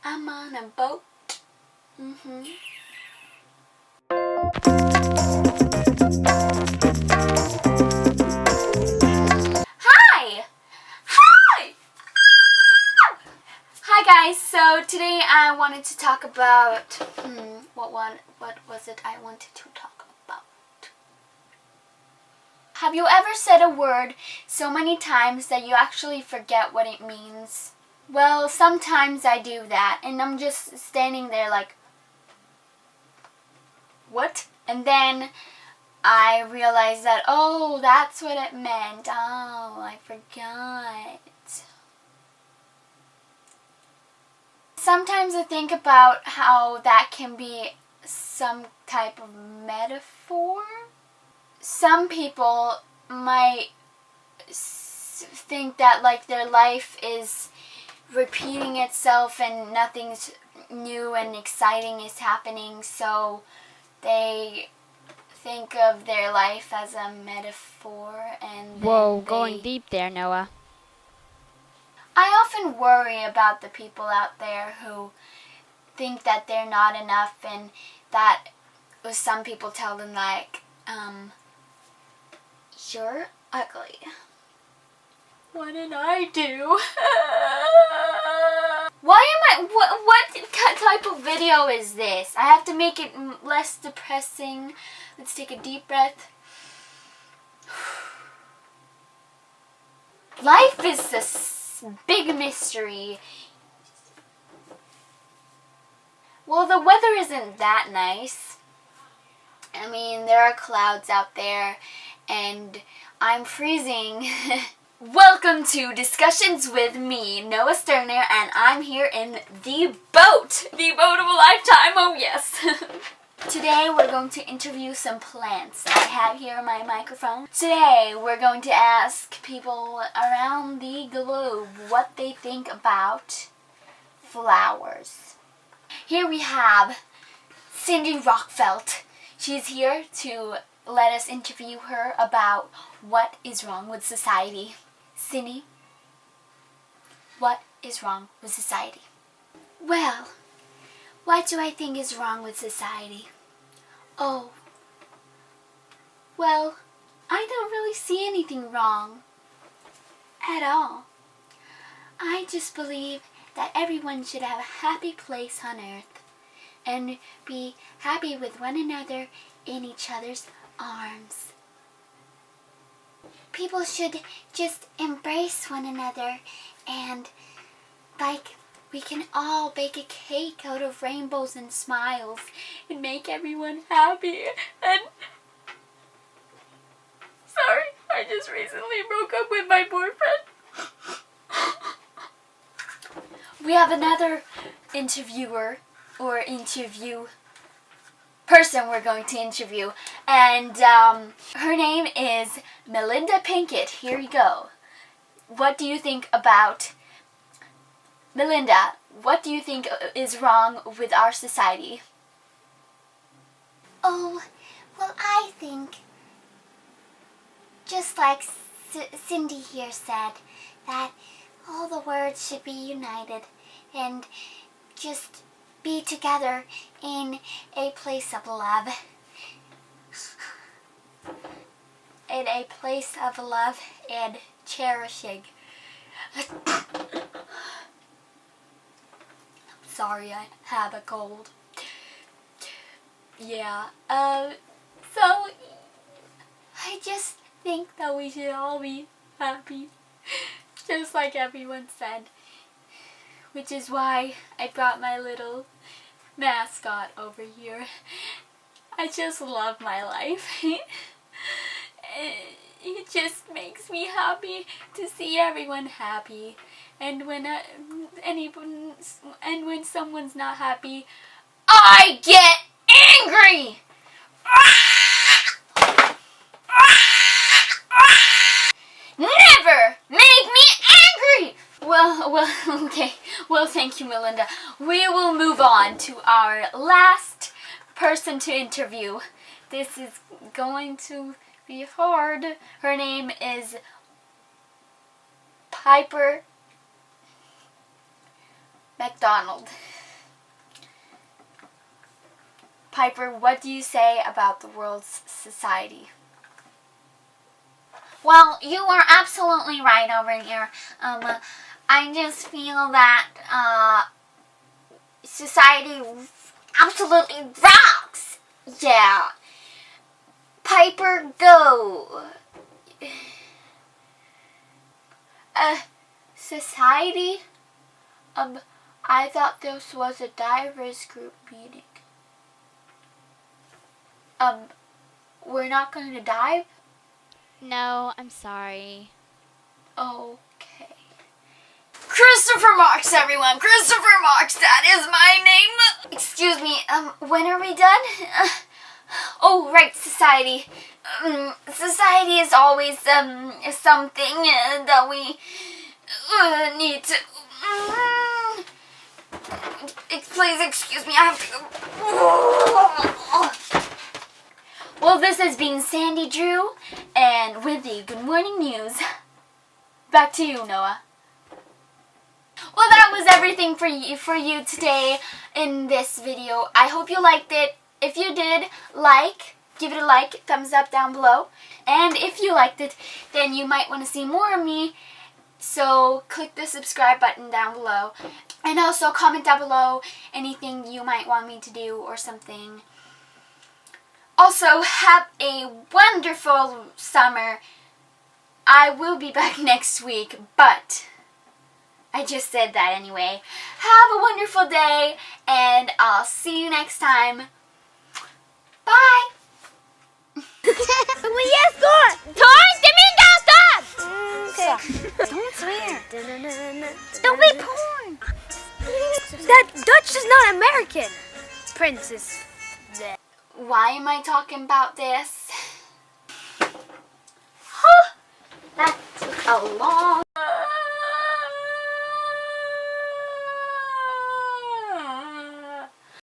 I'm on a boat. Hi! Hi! Hi guys, so today I wanted to talk about, what was it I wanted to talk about? Have you ever said a word so many times that you actually forget what it means? Well, sometimes I do that, and I'm just standing there like, what? And then I realize that, oh, that's what it meant. Oh, I forgot. Sometimes I think about how that can be some type of metaphor. Some people might think that like their life is repeating itself and nothing's new and exciting is happening, so they think of their life as a metaphor. And Whoa, going deep there, Noah. I often worry about the people out there who think that they're not enough, and that some people tell them like, you're ugly. What did I do? What type of video is this? I have to make it less depressing. Let's take a deep breath. Life is a big mystery. Well, the weather isn't that nice. I mean, there are clouds out there, and I'm freezing. Welcome to Discussions with me, Noah Sterner, and I'm here in the boat. The boat of a lifetime, oh yes. Today we're going to interview some plants. I have here my microphone. Today we're going to ask people around the globe what they think about flowers. Here we have Cindy Rockfelt. She's here to let us interview her about what is wrong with society. Cindy, what is wrong with society? Well, what do I think is wrong with society? Oh, well, I don't really see anything wrong at all. I just believe that everyone should have a happy place on earth and be happy with one another in each other's arms. People should just embrace one another, and like we can all bake a cake out of rainbows and smiles and make everyone happy. And sorry, I just recently broke up with my boyfriend. We have another interviewer or interview person we're going to interview, and her name is Melinda Pinkett. Here you go. What do you think about Melinda? What do you think is wrong with our society? Oh, well, I think, just like Cindy here said, that all the words should be united and just be together in a place of love. In a place of love and cherishing. Sorry, I have a cold. Yeah, so I just think that we should all be happy, just like everyone said, which is why I brought my little mascot over here. I just love my life. It just makes me happy to see everyone happy, and when someone's not happy, I get angry. Never make me angry. Well, okay. Well, thank you, Melinda. We will move on to our last person to interview. This is going to be hard. Her name is Piper McDonald. Piper, what do you say about the world's society? Well, you are absolutely right over here. I just feel that society absolutely rocks. Yeah. Piper, go. Society? I thought this was a divers group meeting. We're not going to dive? No, I'm sorry. Okay. Christopher Marks, everyone! Christopher Marks, that is my name! Excuse me, when are we done? Oh, right, society. Society is always, something that we need to... Please excuse me, I have to go. Well, this has been Sandy Drew, and with the Good Morning News. Back to you, Noah. Well, that was everything for you today in this video. I hope you liked it. If you did, give it a like, thumbs up down below. And if you liked it, then you might want to see more of me. So click the subscribe button down below. And also comment down below anything you might want me to do or something. Also, have a wonderful summer. I will be back next week, but I just said that anyway. Have a wonderful day, and I'll see you next time. Bye! Yes, go! Torn, stop! Okay. Don't swear. Don't be porn! That Dutch is not American. Princess. Why am I talking about this? That took a long